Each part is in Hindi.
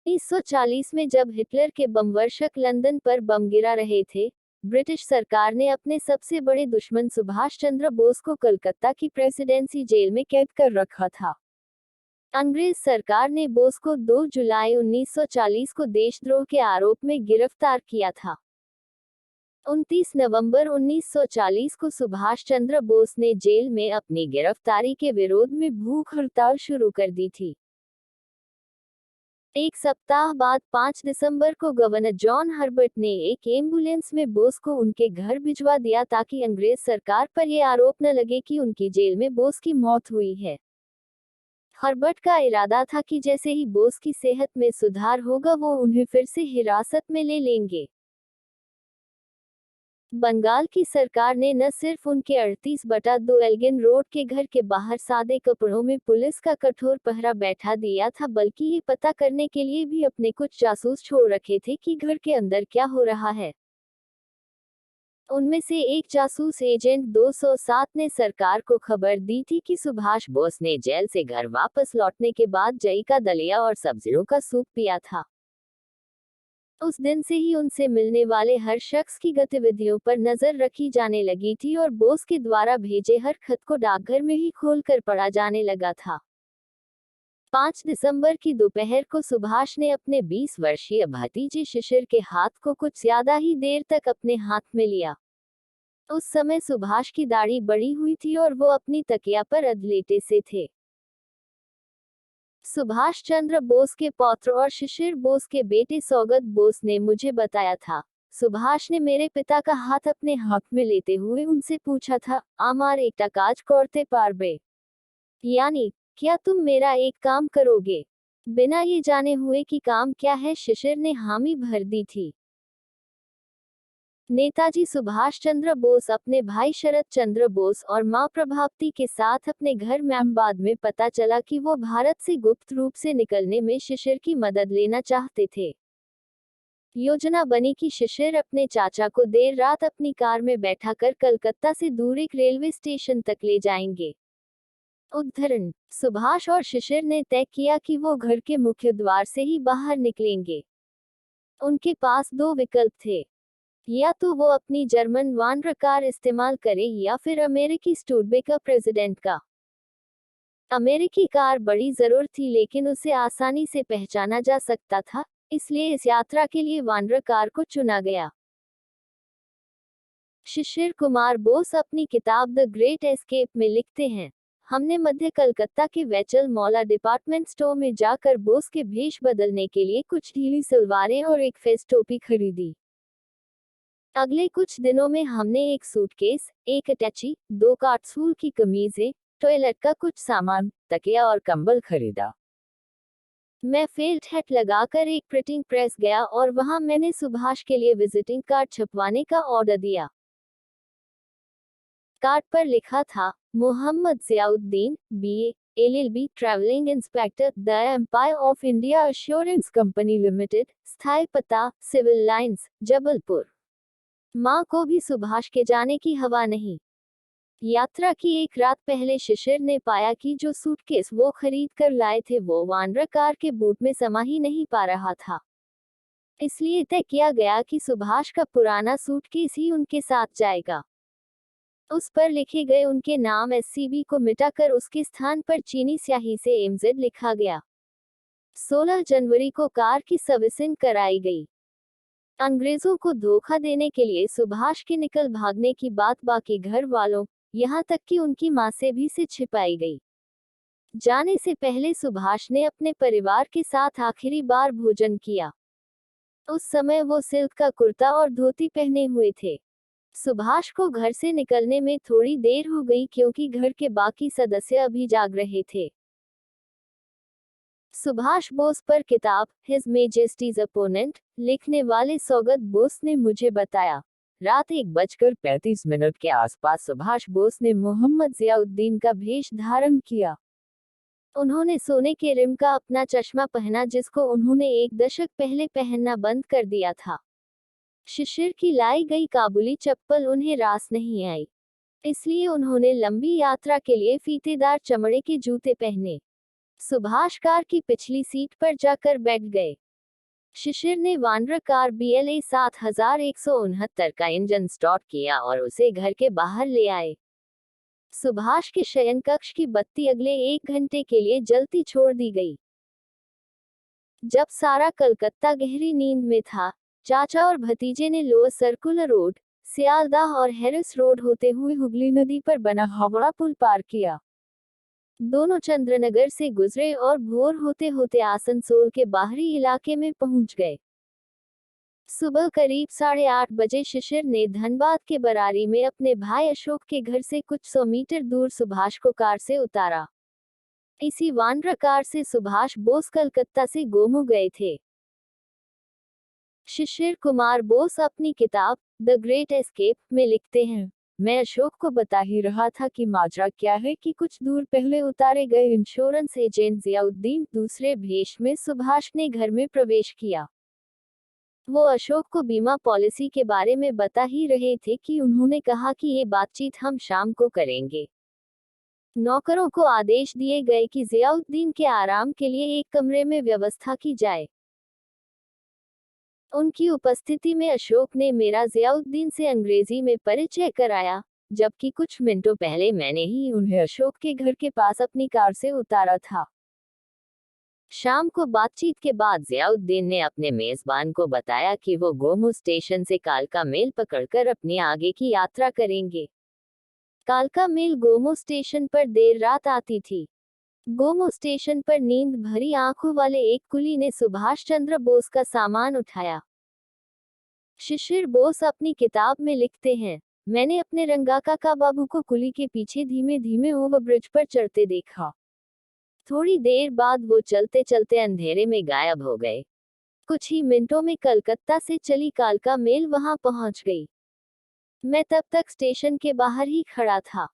1940 में जब हिटलर के बमवर्षक लंदन पर बम गिरा रहे थे, ब्रिटिश सरकार ने अपने सबसे बड़े दुश्मन सुभाष चंद्र बोस को कलकत्ता की प्रेसिडेंसी जेल में कैद कर रखा था। अंग्रेज सरकार ने बोस को 2 जुलाई 1940 को देशद्रोह के आरोप में गिरफ्तार किया था। 29 नवंबर 1940 को सुभाष चंद्र बोस ने जेल में अपनी गिरफ्तारी के विरोध में भूख हड़ताल शुरू कर दी थी। एक सप्ताह बाद 5 दिसंबर को गवर्नर जॉन हर्बर्ट ने एक एम्बुलेंस में बोस को उनके घर भिजवा दिया ताकि अंग्रेज सरकार पर यह आरोप न लगे कि उनकी जेल में बोस की मौत हुई है। हर्बर्ट का इरादा था कि जैसे ही बोस की सेहत में सुधार होगा वो उन्हें फिर से हिरासत में ले लेंगे। बंगाल की सरकार ने न सिर्फ उनके 38/2 एल्गिन रोड के घर के बाहर सादे कपड़ों में पुलिस का कठोर पहरा बैठा दिया था, बल्कि ये पता करने के लिए भी अपने कुछ जासूस छोड़ रखे थे कि घर के अंदर क्या हो रहा है। उनमें से एक जासूस एजेंट 207 ने सरकार को खबर दी थी कि सुभाष बोस ने जेल से घर वापस लौटने के बाद जई का दलिया और सब्जियों का सूप पिया था। उस दिन से ही उनसे मिलने वाले हर शख्स की गतिविधियों पर नजर रखी जाने लगी थी और बोस के द्वारा भेजे हर खत को डाकघर में ही खोलकर पढ़ा जाने लगा था। 5 दिसंबर की दोपहर को सुभाष ने अपने 20 वर्षीय भतीजे शिशिर के हाथ को कुछ ज्यादा ही देर तक अपने हाथ में लिया। उस समय सुभाष की दाढ़ी बड़ी हुई थी और वो अपनी तकिया पर अधलेटे से थे। सुभाष चंद्र बोस के पौत्र और शिशिर बोस के बेटे सौगत बोस ने मुझे बताया था। सुभाष ने मेरे पिता का हाथ अपने हाथ में लेते हुए उनसे पूछा था, आमार एकटा काज करते पारबे? यानी, क्या तुम मेरा एक काम करोगे? बिना ये जाने हुए कि काम क्या है, शिशिर ने हामी भर दी थी। नेताजी सुभाष चंद्र बोस अपने भाई शरद चंद्र बोस और मां प्रभावती के साथ अपने घर में बाद में पता चला कि वो भारत से गुप्त रूप से निकलने में शिशिर की मदद लेना चाहते थे। योजना बनी कि शिशिर अपने चाचा को देर रात अपनी कार में बैठाकर कलकत्ता से दूर एक रेलवे स्टेशन तक ले जाएंगे। उद्धरण: सुभाष और शिशिर ने तय किया कि वो घर के मुख्य द्वार से ही बाहर निकलेंगे। उनके पास 2 विकल्प थे, या तो वो अपनी जर्मन वानर कार इस्तेमाल करे या फिर अमेरिकी स्टूडबेकर प्रेसिडेंट का। अमेरिकी कार बड़ी जरूर थी लेकिन उसे आसानी से पहचाना जा सकता था, इसलिए इस यात्रा के लिए वानर कार को चुना गया। शिशिर कुमार बोस अपनी किताब द ग्रेट एस्केप में लिखते हैं, हमने मध्य कलकत्ता के वेचल मौला डिपार्टमेंट स्टोर में जाकर बोस के भेष बदलने के लिए कुछ ढीली सलवारें और एक फेस टोपी खरीदी। अगले कुछ दिनों में हमने एक सूटकेस, एक अटैची, 2 काटसूल की कमीजें, टॉयलेट का कुछ सामान, तकिया और कंबल खरीदा। मैं फेल्ट हैट लगाकर एक प्रिंटिंग प्रेस गया और वहां मैंने सुभाष के लिए विजिटिंग कार्ड छपवाने का ऑर्डर दिया। कार्ड पर लिखा था, Mohammad Ziauddin, BA, LLB, travelling inspector, the empire of India assurance company limited, स्थायी पता, सिविल लाइंस, जबलपुर। मां को भी सुभाष के जाने की हवा नहीं। यात्रा की एक रात पहले शिशिर ने पाया कि जो सूटकेस वो खरीद कर लाए थे वो वानर कार के बूट में समा ही नहीं पा रहा था। इसलिए तय किया गया कि सुभाष का पुराना सूटकेस ही उनके साथ जाएगा। उस पर लिखे गए उनके नाम एससीबी को मिटाकर उसके स्थान पर चीनी स्याही से एमजेड लिखा गया। 16 जनवरी को कार की सर्विसिंग कराई गई। अंग्रेजों को धोखा देने के लिए सुभाष के निकल भागने की बात बाकी घर वालों, यहां तक कि उनकी मां से भी से छिपाई गई। जाने से पहले सुभाष ने अपने परिवार के साथ आखिरी बार भोजन किया। उस समय वो सिल्क का कुर्ता और धोती पहने हुए थे। सुभाष को घर से निकलने में थोड़ी देर हो गई क्योंकि घर के बाकी सदस्य अभी जाग रहे थे। सुभाष बोस पर किताब हिज मेजेस्टीज अपोनेंट लिखने वाले सौगत बोस ने मुझे बताया, रात 1:35 के आसपास सुभाष बोस ने मोहम्मद जियाउद्दीन का भेष धारण किया। उन्होंने सोने के रिम का अपना चश्मा पहना जिसको उन्होंने 1 दशक पहले पहनना बंद कर दिया था। शिशिर की लाई गई काबुली चप्पल उन्हें रास नहीं आई, इसलिए उन्होंने लंबी यात्रा के लिए फीतेदार चमड़े के जूते पहने। सुभाष कार की पिछली सीट पर जाकर बैठ गए। शिशिर ने वानर कार BLA 7169 का इंजन स्टार्ट किया और उसे घर के बाहर ले आए। सुभाष के शयन कक्ष की बत्ती अगले 1 घंटे के लिए जलती छोड़ दी गई। जब सारा कलकत्ता गहरी नींद में था, चाचा और भतीजे ने लोअर सर्कुलर रोड, सियालदाह और हैरिस रोड होते हुए हुगली नदी पर बना हावड़ा पुल पार किया। दोनों चंद्रनगर से गुजरे और भोर होते होते आसनसोल के बाहरी इलाके में पहुंच गए। सुबह करीब 8:30 बजे शिशिर ने धनबाद के बरारी में अपने भाई अशोक के घर से कुछ 100 मीटर दूर सुभाष को कार से उतारा। इसी वानर कार से सुभाष बोस कलकत्ता से गोमू गए थे। शिशिर कुमार बोस अपनी किताब द ग्रेट एस्केप में लिखते हैं, मैं अशोक को बता ही रहा था कि माजरा क्या है कि कुछ दूर पहले उतारे गए इंश्योरेंस एजेंट जियाउद्दीन दूसरे भेष में सुभाष ने घर में प्रवेश किया। वो अशोक को बीमा पॉलिसी के बारे में बता ही रहे थे कि उन्होंने कहा कि ये बातचीत हम शाम को करेंगे। नौकरों को आदेश दिए गए कि जियाउद्दीन के आराम के लिए एक कमरे में व्यवस्था की जाए। उनकी उपस्थिति में अशोक ने मेरा जियाउद्दीन से अंग्रेजी में परिचय कराया, जबकि कुछ मिनटों पहले मैंने ही उन्हें अशोक के घर के पास अपनी कार से उतारा था। शाम को बातचीत के बाद जियाउद्दीन ने अपने मेजबान को बताया कि वो गोमू स्टेशन से कालका मेल पकड़कर अपनी आगे की यात्रा करेंगे। कालका मेल गोमू स्टेशन पर देर रात आती थी। गोमू स्टेशन पर नींद भरी आंखों वाले एक कुली ने सुभाष चंद्र बोस का सामान उठाया। शिशिर बोस अपनी किताब में लिखते हैं, मैंने अपने रंगा काका बाबू को कुली के पीछे धीमे धीमे ओवरब्रिज पर चढ़ते देखा। थोड़ी देर बाद वो चलते चलते अंधेरे में गायब हो गए। कुछ ही मिनटों में कलकत्ता से चली कालका मेल वहां पहुंच गई। मैं तब तक स्टेशन के बाहर ही खड़ा था।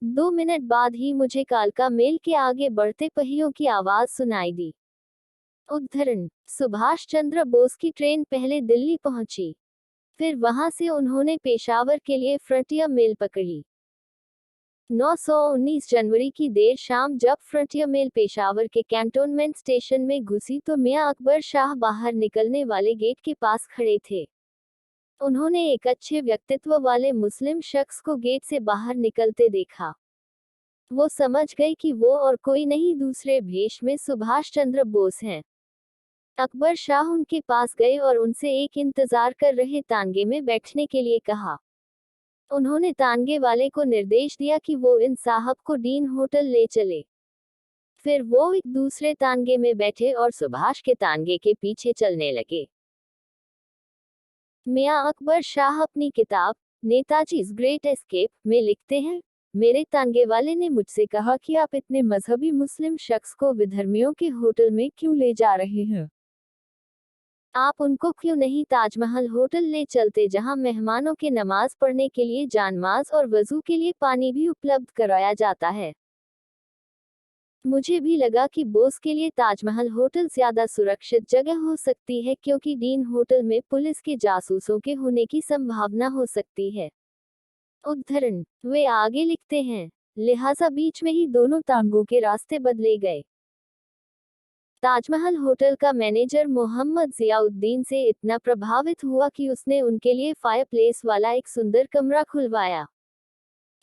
2 मिनट बाद ही मुझे कालका मेल के आगे बढ़ते पहियों की आवाज सुनाई दी। उद्धरण, सुभाष चंद्र बोस की ट्रेन पहले दिल्ली पहुंची, फिर वहां से उन्होंने पेशावर के लिए फ्रंटियर मेल पकड़ी। 919 जनवरी की देर शाम जब फ्रंटियर मेल पेशावर के कैंटोनमेंट स्टेशन में घुसी तो मियां अकबर शाह बाहर निकलने वाले गेट के पास खड़े थे। उन्होंने एक अच्छे व्यक्तित्व वाले मुस्लिम शख्स को गेट से बाहर निकलते देखा। वो समझ गए कि वो और कोई नहीं दूसरे भेष में सुभाष चंद्र बोस हैं। अकबर शाह उनके पास गए और उनसे एक इंतजार कर रहे तांगे में बैठने के लिए कहा। उन्होंने तांगे वाले को निर्देश दिया कि वो इन साहब को डीन होटल ले चले। फिर वो एक दूसरे तांगे में बैठे और सुभाष के तांगे के पीछे चलने लगे। मियां अकबर शाह अपनी किताब नेताजीज ग्रेट एस्केप में लिखते हैं, मेरे तांगे वाले ने मुझसे कहा कि आप इतने मजहबी मुस्लिम शख्स को विधर्मियों के होटल में क्यों ले जा रहे हैं? आप उनको क्यों नहीं ताजमहल होटल ले चलते जहां मेहमानों के नमाज पढ़ने के लिए जानमाज और वजू के लिए पानी भी उपलब्ध कराया जाता है। मुझे भी लगा कि बोस के लिए ताजमहल होटल ज्यादा सुरक्षित जगह हो सकती है क्योंकि डीन होटल में पुलिस के जासूसों के होने की संभावना हो सकती है। उद्धरण, वे आगे लिखते हैं, लिहाजा बीच में ही दोनों तांगों के रास्ते बदले गए। ताजमहल होटल का मैनेजर मोहम्मद जियाउद्दीन से इतना प्रभावित हुआ कि उसने उनके लिए फायरप्लेस वाला एक सुंदर कमरा खुलवाया।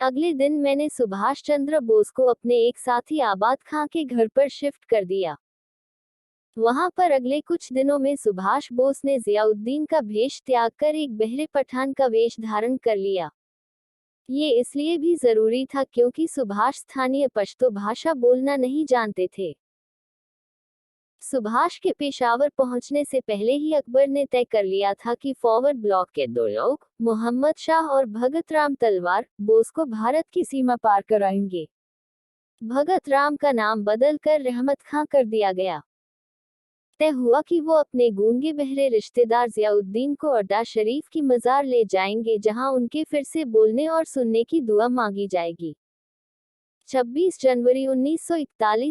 अगले दिन मैंने सुभाष चंद्र बोस को अपने एक साथी आबाद खां के घर पर शिफ्ट कर दिया। वहां पर अगले कुछ दिनों में सुभाष बोस ने जियाउद्दीन का भेष त्याग कर एक बहरे पठान का वेश धारण कर लिया। ये इसलिए भी जरूरी था क्योंकि सुभाष स्थानीय पश्तो भाषा बोलना नहीं जानते थे। सुभाष के पेशावर पहुंचने से पहले ही अकबर ने तय कर लिया था कि फॉरवर्ड ब्लॉक के 2 लोग, मोहम्मद शाह और भगत राम तलवार, बोस को भारत की सीमा पार कराएंगे। भगत राम का नाम बदलकर रहमत खां कर दिया गया। तय हुआ कि वो अपने गूंगे बहरे रिश्तेदार जियाउद्दीन को अड्डा शरीफ की मजार ले जाएंगे जहां उनके फिर से बोलने और सुनने की दुआ मांगी जाएगी। 26 जनवरी 1941